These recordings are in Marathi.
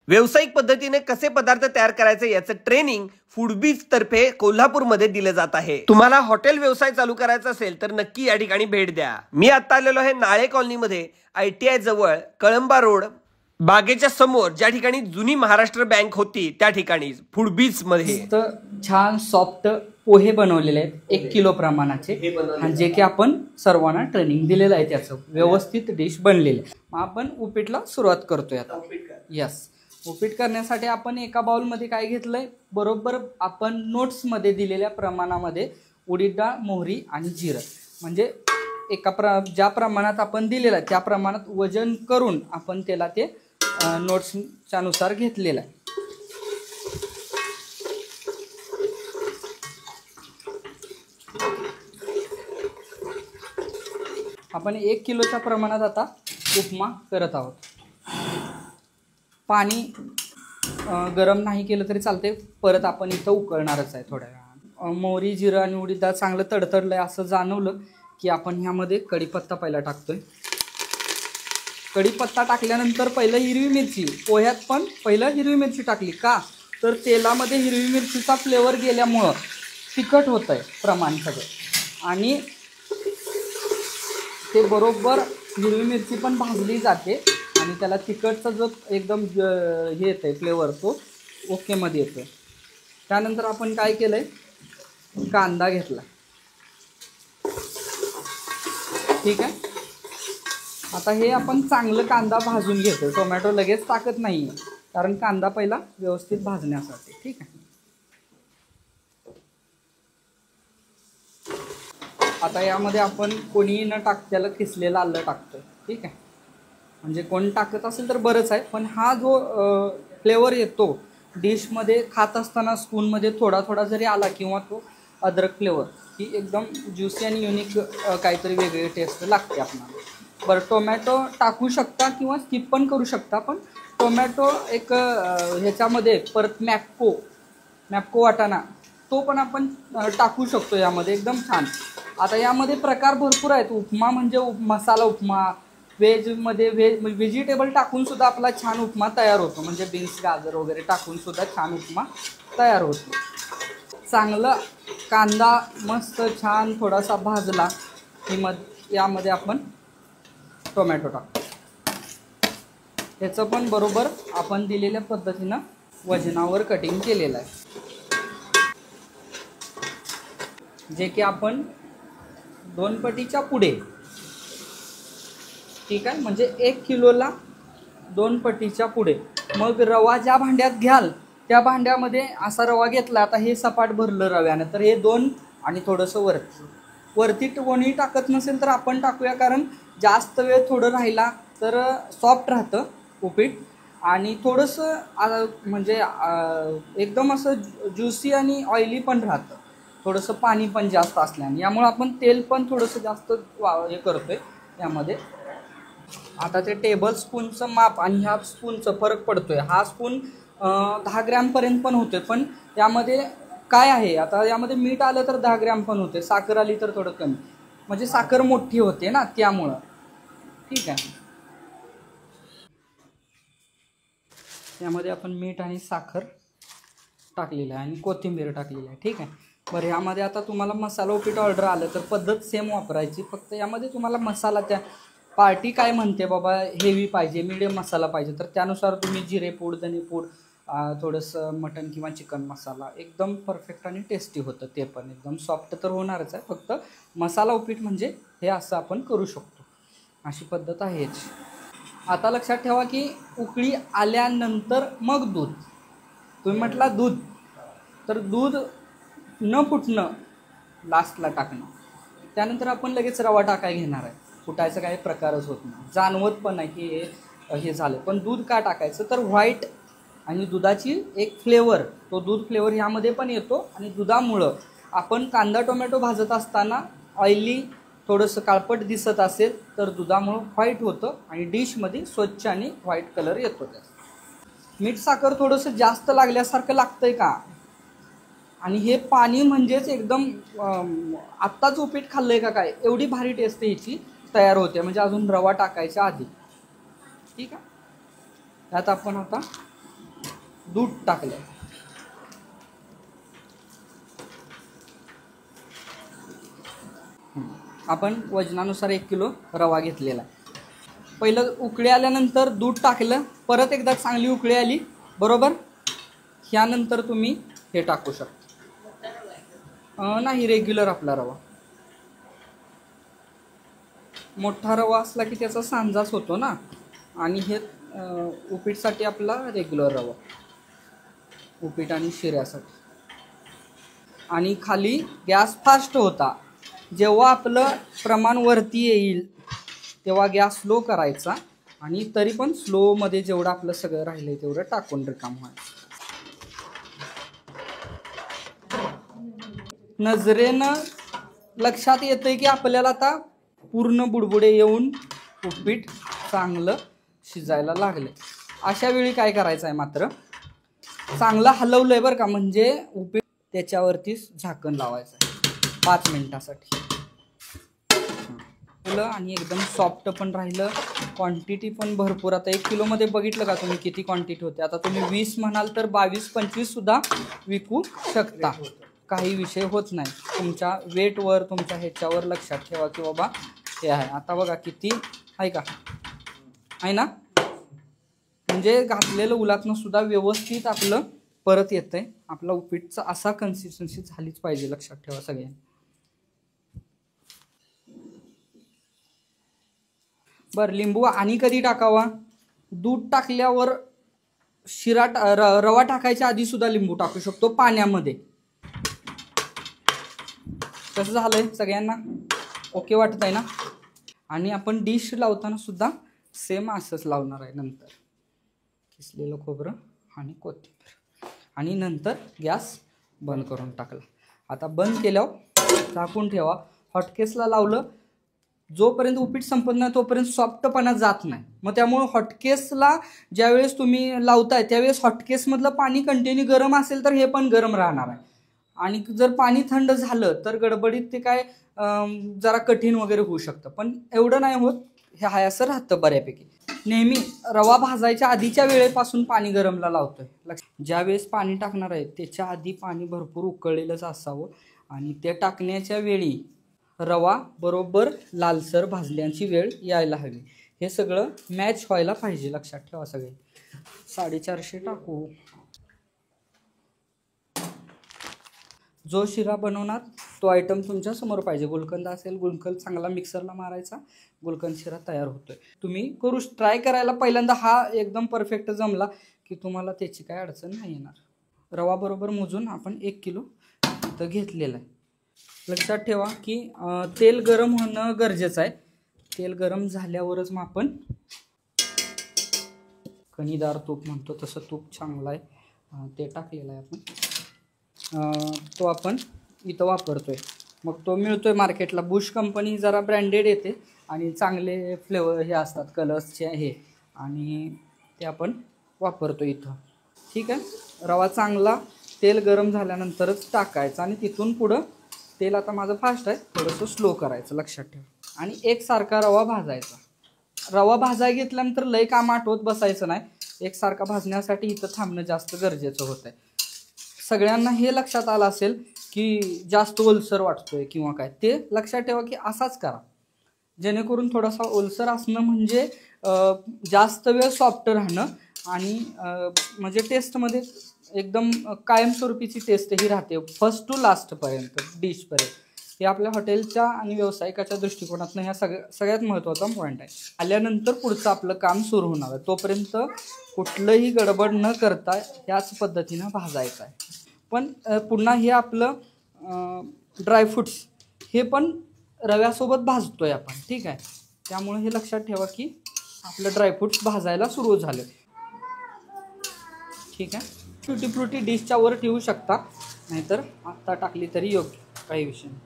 व्यावसायिक पद्धतीने कसे पदार्थ तयार करायचे याचं ट्रेनिंग फूडबीज तर्फे कोल्हापूरमध्ये दिले जात आहे। तुम्हाला हॉटेल व्यवसाय चालू करायचा असेल तर नक्की या ठिकाणी भेट द्या। मी आता आलेलो आहे नाळे कॉलनीमध्ये, ITI जवळ कळंबा रोड, बागेच्या समोर, ज्या ठिकाणी जुनी महाराष्ट्र बँक होती त्या ठिकाणी फूडबीज मध्ये छान सॉफ्ट पोहे बनवलेले आहेत 1 किलो प्रमाणाचे, जे की आपण सर्वांना ट्रेनिंग दिलेलं आहे। त्याचं व्यवस्थित डिश बनलेली आहे। मग आपण उपीटला सुरुवात करतोय आता। यस, उपीट करण्यासाठी आपण एका बाउलमध्ये काय घेतलंय, बरोबर आपण नोट्समध्ये दिलेल्या प्रमाणामध्ये उडीद डाळ, मोहरी आणि जिरं, म्हणजे ज्या प्रमाणात आपण दिलेलं आहे त्या प्रमाणात वजन करून आपण त्याला ते नोट्सच्या नुसार घेतलेलं आहे। आपण 1 किलोच्या प्रमाणात आता उपमा करत आहोत। पाणी गरम नाही केलं तरी चालते, परत आपण इथं उकळणारच आहे थोड्या वेळा। मोहरी, जिरं आणि उडीद डाळ चांगलं तडतडलंय असं जाणवलं की आपण ह्यामध्ये कढीपत्ता पहिला टाकतोय। कढीपत्ता टाकल्यानंतर पहिलं हिरवी मिरची, पोह्यात पण पहिलं हिरवी मिरची टाकली का, तर तेलामध्ये हिरवी मिरचीचा फ्लेवर गेल्यामुळं तिखट होतं आहे प्रमाण सगळं, आणि ते बरोबर हिरवी मिरची पण भाजली जाते आणि त्याला तिखटचा जो एकदम हे येतं आहे फ्लेवर, तो ओकेमध्ये येतो। त्यानंतर आपण काय केलं आहे, कांदा घेतला, ठीक आहे। आता हे आपण चांगलं कांदा भाजून घेतो, टोमॅटो लगेच टाकत नाही कारण कांदा पहिला व्यवस्थित भाजण्यासाठी, ठीक आहे। आता यामध्ये आपण कोणी न टाकत्याला किसलेलं आलं टाकतोय, ठीक आहे। म्हणजे कोण टाकत असेल तर बरंच आहे, पण हा जो फ्लेवर येतो डिशमध्ये खात असताना स्पूनमध्ये थोडा थोडा जरी आला किंवा तो अद्रक फ्लेवर, ही एकदम ज्युसी आणि युनिक काहीतरी वेगळी टेस्ट लागते आपल्याला। बरं, टोमॅटो टाकू शकता किंवा स्किप पण करू शकता, पण टोमॅटो एक ह्याच्यामध्ये परत मॅप्को वाटाणा तो पण आपण टाकू शकतो यामध्ये, एकदम छान। आता यामध्ये प्रकार भरपूर आहेत। उपमा म्हणजे मसाला उपमा, व्हेजमध्ये व्हेजिटेबल टाकून सुद्धा आपला छान उपमा तयार होतो, म्हणजे बीन्स, गाजर वगैरे टाकून सुद्धा छान उपमा तयार होतो। चांगला कांदा मस्त छान थोडासा भाजला की मग यामध्ये आपण टोमॅटो टाकतो। ह्याचं पण बरोबर आपण दिलेल्या पद्धतीनं वजनावर कटिंग केलेलं आहे, जे की आपण 2 पटीच्या पुढे, ठीक आहे, म्हणजे 1 किलोला 2 पटीच्या पुढे। मग रवा ज्या भांड्यात घ्याल त्या भांड्यामध्ये असा रवा घेतला, आता हे सपाट भरलं रव्यानं, तर हे 2 आणि थोडंसं वरती कोणी टाकत नसेल तर आपण टाकूया, कारण जास्त वेळ थोडं राहिला तर सॉफ्ट राहतं उपीट आणि थोडंसं म्हणजे एकदम असं ज्युसी आणि ऑइली पण राहतं, थोडंसं पाणी पण जास्त असल्याने, यामुळे आपण तेल पण थोडंसं जास्त हे करतोय यामध्ये। आता ते टेबल स्पूनचं माप आणि ह्या स्पूनचं फरक पडतोय। हा स्पून 10 ग्रॅमपर्यंत पण होते, पण यामध्ये काय आहे, आता यामध्ये मीठ आलं तर 10 ग्रॅम पण होते, साखर आली तर थोडं कमी, म्हणजे साखर मोठी होते ना त्यामुळं, ठीक आहे। यामध्ये आपण मीठ आणि साखर टाकलेलं आहे आणि कोथिंबीर टाकलेली आहे, ठीक आहे। बरं, यामध्ये आता तुम्हाला मसाला उपीट ऑर्डर आलं तर पद्धत सेम वापरायची, फक्त यामध्ये तुम्हाला मसाला त्या पार्टी काय म्हणते बाबा, हेवी पाहिजे, मीडियम मसाला पाहिजे, तर त्यानुसार तुम्ही जिरेपूड, धनेपूड, थोडंसं मटन किंवा चिकन मसाला, एकदम परफेक्ट आणि टेस्टी होतं। ते पण एकदम सॉफ्ट तर होणारच आहे, फक्त मसाला उपीट म्हणजे हे असं आपण करू शकतो, अशी पद्धत आहे याची। आता लक्षात ठेवा की उकळी आल्यानंतर मग दूध, तुम्ही म्हटला दूध, तर दूध न फुटणं लास्टला टाकणं, त्यानंतर आपण लगेच रवा टाकायला घेणार आहे, फुटायचा काही प्रकारच होत नाही, जाणवत पण नाही की हे झालं। पण दूध का टाकायचं, तर व्हाईट आणि दुधाची एक फ्लेवर, तो दूध फ्लेवर ह्यामध्ये पण येतो, आणि दुधामुळं आपण कांदा टोमॅटो भाजत असताना ऑइली थोडंसं काळपट दिसत असेल तर दुधामुळं व्हाईट होतं आणि डिशमध्ये स्वच्छ आणि व्हाईट कलर येतो त्याचा। मीठ साखर थोडंसं जास्त लागल्यासारखं लागतंय का, आणि हे पाणी म्हणजेच एकदम आत्ताच उपीट खाल्लंय का काय, एवढी भारी टेस्ट ह्याची तयार होते, म्हणजे अजून रवा टाकायच्या आधी, ठीक आहे। त्यात आपण आता दूध टाकलं. आपण वजनानुसार 1 किलो रवा घेतलेला आहे. पहिलं उकळी आल्यानंतर दूध टाकलं, परत एकदा चांगली उकळी आली बरोबर, ह्यानंतर तुम्ही हे टाकू शकता. नाही, रेग्युलर आपला रवा. मोठा रवा असला की त्याचा सांजाच होतो ना, आणि हे उपीटसाठी आपला रेग्युलर रवा, उपीट आणि शिऱ्यासाठी. आणि खाली गॅस फास्ट होता. जेव्हा आपलं प्रमाण वरती येईल तेव्हा गॅस स्लो करायचा, आणि तरी पण स्लोमध्ये जेवढं आपलं सगळं राहिलं तेवढं टाकून रिकाम व्हायचं. नजरेनं लक्षात येतंय की आपल्याला आता पूर्ण बुडबुडे येऊन उपीट चांगलं शिजायला लागले. अशा वेळी काय करायचं आहे, मात्र चांगलं हलवलंय बरं का, म्हणजे उपीट त्याच्यावरतीच झाकण लावायचं आहे 5 मिनिटासाठी. आणि एकदम सॉफ्ट पण राहिलं, क्वांटिटी पण भरपूर. आता 1 किलोमध्ये बघितलं का तुम्ही किती क्वांटिटी होते. आता तुम्ही 20 म्हणाल तर 22-25 सुद्धा विकू शकता, काही विषय होत नाही. तुमच्या वेटवर, तुमच्या ह्याच्यावर लक्षात ठेवा की बाबा हे आहे. आता बघा किती आहे का, आहे ना, म्हणजे घातलेलं उलातनं सुद्धा व्यवस्थित आपलं परत येतंय. आपला उपीटचा असा कन्सिस्टन्सी झालीच पाहिजे, लक्षात ठेवा सगळ्यांनी. बरं, लिंबू आणि कधी टाकावा, दूध टाकल्यावर शिरा रवा टाकायच्या आधी सुद्धा लिंबू टाकू शकतो पाण्यामध्ये. कसं झालंय, सगळ्यांना ओके वाटत आहे ना. आणि आपण डिश लावताना सुद्धा सेम असंच लावणार आहे. नंतर किसलेलं खोबरं आणि कोथिंबीर, आणि नंतर गॅस बंद करून टाकला. आता बंद केल्यावर झाकून ठेवा. हॉटकेसला लावलं, जोपर्यंत उपीट संपत नाही तोपर्यंत सॉफ्टपणा जात नाही. मग त्यामुळे हॉटकेसला ज्यावेळेस तुम्ही लावताय त्यावेळेस हॉटकेसमधलं पाणी कंटिन्यू गरम असेल तर हे पण गरम राहणार आहे. आणि जर पाणी थंड झालं तर गडबडीत ते काय जरा कठीण वगैरे होऊ शकतं, पण एवढं नाही होत. हे हाय असं राहतं बऱ्यापैकी. नेहमी रवा भाजायच्या आधीच्या वेळेपासून पाणी गरमला लावतोय. ज्या वेळेस पाणी टाकणार आहे त्याच्या आधी पाणी भरपूर उकळलेलंच असावं, आणि ते टाकण्याच्या वेळी रवा बरोबर लालसर भाजण्याची वेळ यायला हवी. हे सगळं मॅच व्हायला पाहिजे, लक्षात ठेवा सगळे. 450 टाकू. जो शिरा बनवणार तो आयटम तुमच्या समोर पाहिजे. गुलकंद असेल, गुलकंद चांगला मिक्सरला मारायचा, गुलकंद शिरा तयार होतोय. तुम्ही ट्राय करायला पहिल्यांदा हा एकदम परफेक्ट जमला की तुम्हाला त्याची काय अडचण नाही येणार. रवा बरोबर मोजून आपण 1 किलो इथं घेतलेला आहे. लक्षात ठेवा की तेल गरम होणं गरजेचं आहे. तेल गरम झाल्यावरच मग आपण कणीदार तूप म्हणतो तसं तूप चांगलं आहे ते टाकलेलं आहे आपण. तो आपण इथं वापरतोय. मग तो मिळतोय मार्केटला. बुश कंपनी जरा ब्रँडेड येते आणि चांगले फ्लेवर हे असतात कलर्सचे हे, आणि ते आपण वापरतो इथं. ठीक आहे. रवा चांगला तेल गरम झाल्यानंतरच टाकायचं, आणि तिथून पुढं तेल आता माझं फास्ट आहे, थोडंसं स्लो करायचं, लक्षात ठेवा. आणि एकसारखा रवा भाजायचा. रवा भाजायला घेतल्यानंतर लय काम आठवत बसायचं नाही. एकसारखा भाजण्यासाठी इथं थांबणं जास्त गरजेचं होत आहे. सगळ्यांना हे लक्षात आलं असेल की जास्त ओलसर वाटतोय किंवा काय, ते लक्षात ठेवा की असाच करा, जेणेकरून थोडासा ओलसर असणं म्हणजे जास्त वेळ सॉफ्ट राहणं, आणि म्हणजे टेस्टमध्ये एकदम कायमस्वरूपीची टेस्ट ही राहते फर्स्ट टू लास्टपर्यंत डिशपर्यंत. हे आपल्या हॉटेलच्या आणि व्यावसायिकाच्या दृष्टिकोनातून ह्या सगळ्यात महत्त्वाचा पॉईंट आहे. आल्यानंतर पुढचं आपलं काम सुरू होणार आहे. तोपर्यंत कुठलंही गडबड न करता ह्याच पद्धतीनं भाजायचं आहे. पण पुन्हा हे आपलं ड्रायफ्रूट्स हे पण रव्यासोबत भाजतोय आपण, ठीक आहे. त्यामुळे हे लक्षात ठेवा की आपलं ड्रायफ्रूट्स भाजायला सुरू झालं, ठीक आहे. ट्युटी फ्रुटी डिशच्या वर ठेवू शकता, नाहीतर आत्ता टाकली तरी योग्य, काही विषय नाही.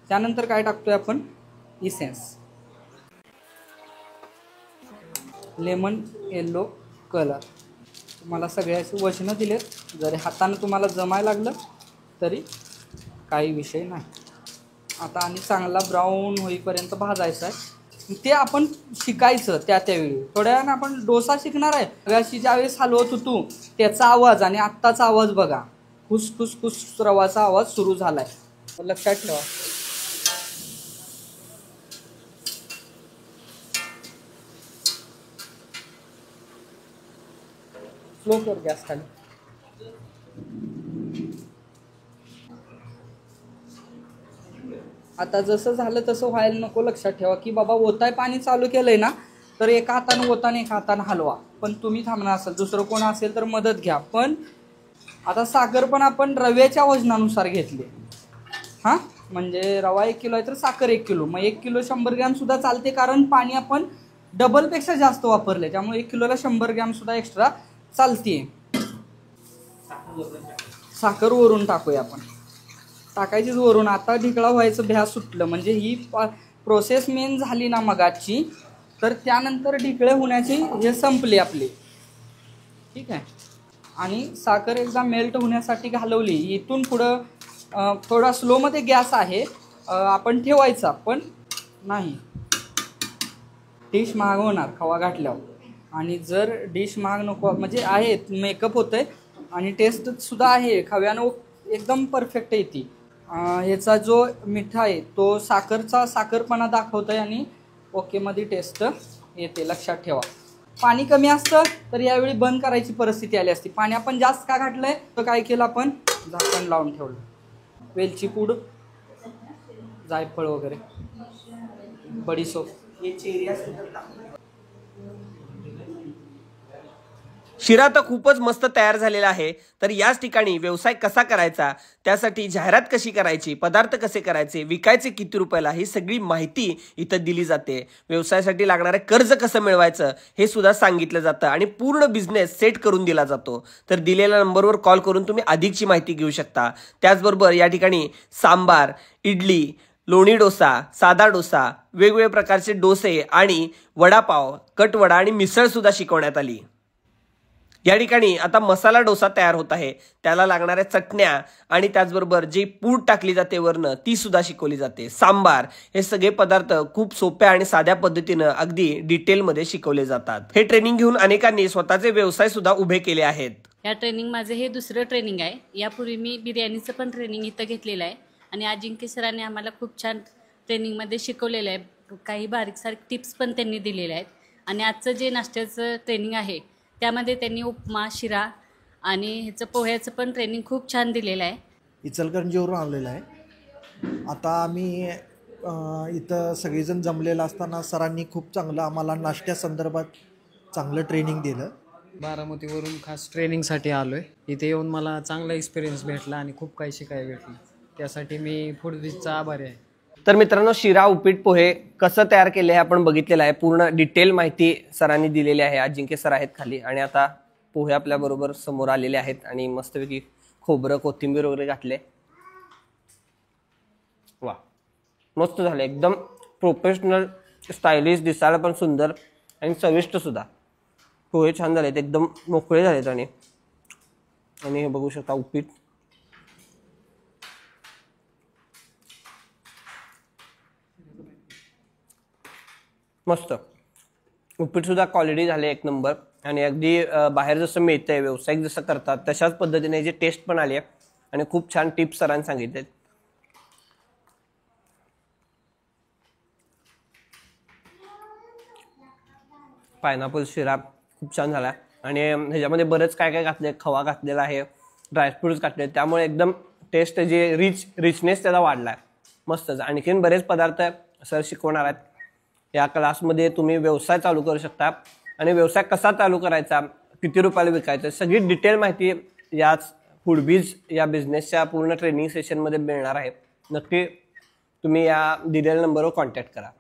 त्यानंतर काय टाकतोय आपण, इसेन्स, लेमन येल्लो कलर. तुम्हाला सगळ्याची वचनं दिलेत, जरी हातानं तुम्हाला जमायला लागलं तरी काही विषय नाही. आता आणि चांगला ब्राऊन होईपर्यंत भाजायचा आहे. ते आपण शिकायचं त्यावेळी. थोड्या वेळानं आपण डोसा शिकणार आहे. रव्याची ज्यावेळेस हलवत होतो त्याचा आवाज आणि आत्ताचा आवाज बघा, खुस खुस खुस रवाचा आवाज सुरू झालाय. लक्षात ठेवा. स्लो कर गॅस खाली. आता जसं झालं तसं व्हायला नको. लक्षात ठेवा की बाबा ओताय पाणी चालू केलंय ना, तर एका हातानं ओताने एका हातानं हलवा. पण तुम्ही थांबणार असाल, दुसरं कोण असेल तर मदत घ्या. पण आता साखर पण आपण रव्याच्या वजनानुसार घेतली. हां, म्हणजे रवा 1 किलो आहे तर साखर 1 किलो. मग 1 किलो 100 ग्रॅम सुद्धा चालते, कारण पाणी आपण डबलपेक्षा जास्त वापरले, त्यामुळे 1 किलोला 100 ग्रॅम सुद्धा एक्स्ट्रा चालते. साखर वरून टाकूया आपण. टाकायचीच वरून. आता ढिकळा व्हायचं भ्या सुटलं म्हणजे ही प्रोसेस मेन झाली ना मगाची, तर त्यानंतर ढिकळे होण्याची हे संपली आपली. ठीक आहे. आणि साखर एकदा मेल्ट होण्यासाठी घालवली. इथून पुढं थोडा स्लोमध्ये गॅस आहे, आपण ठेवायचा पण नाही. डिश महाग होणार खवा घातल्यावर. आणि जर डिश महाग नको, म्हणजे आहे मेकअप होतंय आणि टेस्ट सुद्धा आहे, खव्यानं एकदम परफेक्ट येते. ह्याचा जो मिठा आहे तो साखरपणा दाखवतोय आणि ओकेमध्ये टेस्ट येते. लक्षात ठेवा. पाणी कमी असतं तर यावेळी बंद करायची परिस्थिती आली असती. पाणी आपण जास्त का घातलंय तर काय केलं, आपण झाकण लावून ठेवलं. वेलची पूड, जायफळ वगैरे, बडीशोप, हे चेरी शिरा तर खूपच मस्त तयार झालेला आहे. तर याच ठिकाणी व्यवसाय कसा करायचा, त्यासाठी जाहिरात कशी करायची, पदार्थ कसे करायचे, विकायचे किती रुपयाला, ही सगळी माहिती इथं दिली जाते. व्यवसायासाठी लागणारे कर्ज कसं मिळवायचं हे सुद्धा सांगितलं जातं आणि पूर्ण बिझनेस सेट करून दिला जातो. तर दिलेल्या नंबरवर कॉल करून तुम्ही अधिकची माहिती घेऊ शकता. त्याचबरोबर या ठिकाणी सांबार, इडली, लोणी डोसा, साधा डोसा, वेगवेगळ्या प्रकारचे डोसे आणि वडापाव, कटवडा आणि मिसळ सुद्धा शिकवण्यात आली. या ठिकाणी आता मसाला डोसा तयार होत आहे. त्याला लागणाऱ्या चटण्या आणि त्याचबरोबर जी पूड टाकली जाते वरनं ती सुद्धा शिकवली जाते. सांबार, हे सगळे पदार्थ खूप सोप्या आणि साध्या पद्धतीनं अगदी डिटेलमध्ये शिकवले जातात. हे ट्रेनिंग घेऊन अनेकांनी स्वतःचे व्यवसाय सुद्धा उभे केले आहेत. या ट्रेनिंग माझे हे दुसरं ट्रेनिंग आहे. यापूर्वी मी बिर्याणीचं पण ट्रेनिंग इथं घेतलेलं आहे आणि अजिंक्य सरांनी आम्हाला खूप छान ट्रेनिंगमध्ये शिकवलेलं आहे. काही बारीक सारीक टिप्स पण त्यांनी दिलेल्या आहेत. आणि आजचं जे नाश्त्याचं ट्रेनिंग आहे त्यामध्ये त्यांनी उपमा, शिरा आणि ह्याचं पोह्याचं पण ट्रेनिंग खूप छान दिलेलं आहे. इचलकरंजीवरून आलेलं आहे. आता आम्ही इथं सगळेजण जमलेलं असताना सरांनी खूप चांगलं आम्हाला नाश्त्यासंदर्भात चांगलं ट्रेनिंग दिलं. बारामतीवरून खास ट्रेनिंगसाठी आलो आहे. इथे येऊन मला चांगला एक्सपिरियन्स भेटला आणि खूप काही शिकायला भेटलं. त्यासाठी मी फूडबीजचा आभारी आहे. तर मित्रांनो, शिरा, उपीट, पोहे कसं तयार केले हे आपण बघितलेलं आहे. पूर्ण डिटेल माहिती सरांनी दिलेली आहे. अजिंक्य सर आहेत खाली आणि आता पोहे आपल्या बरोबर समोर आलेले आहेत आणि मस्तपैकी खोबरं, कोथिंबीर वगैरे घातले. वा, मस्त झाले. एकदम प्रोफेशनल, स्टायलिश, दिसायला पण सुंदर आणि चविष्ट सुद्धा. पोहे छान झालेत, एकदम मोकळे झालेत. आणि हे बघू शकता उपीट. मस्त. उपीट सुद्धा क्वालिटी झाले एक नंबर आणि अगदी बाहेर जसं मिळतंय, व्यावसायिक जसं करतात तशाच पद्धतीने याची टेस्ट पण आली आहे आणि खूप छान टिप्स सरांनी सांगितलेत. पायनॅपल शिरा खूप छान झाला आणि ह्याच्यामध्ये बरेच काय काय घातले, खवा घातलेला आहे, ड्रायफ्रुट्स घातले, त्यामुळे एकदम टेस्ट जे रिचनेस त्याचा वाढला आहे. मस्तच. आणखीन बरेच पदार्थ सर शिकवणार आहेत. या क्लासमध्ये तुम्ही व्यवसाय चालू करू शकता आणि व्यवसाय कसा चालू करायचा, किती रुपयाला विकायचं, सगळी डिटेल माहिती याच फूडबीज या बिझनेसच्या पूर्ण ट्रेनिंग सेशनमध्ये मिळणार आहे. नक्की तुम्ही या दिलेल्या नंबरवर कॉन्टॅक्ट करा.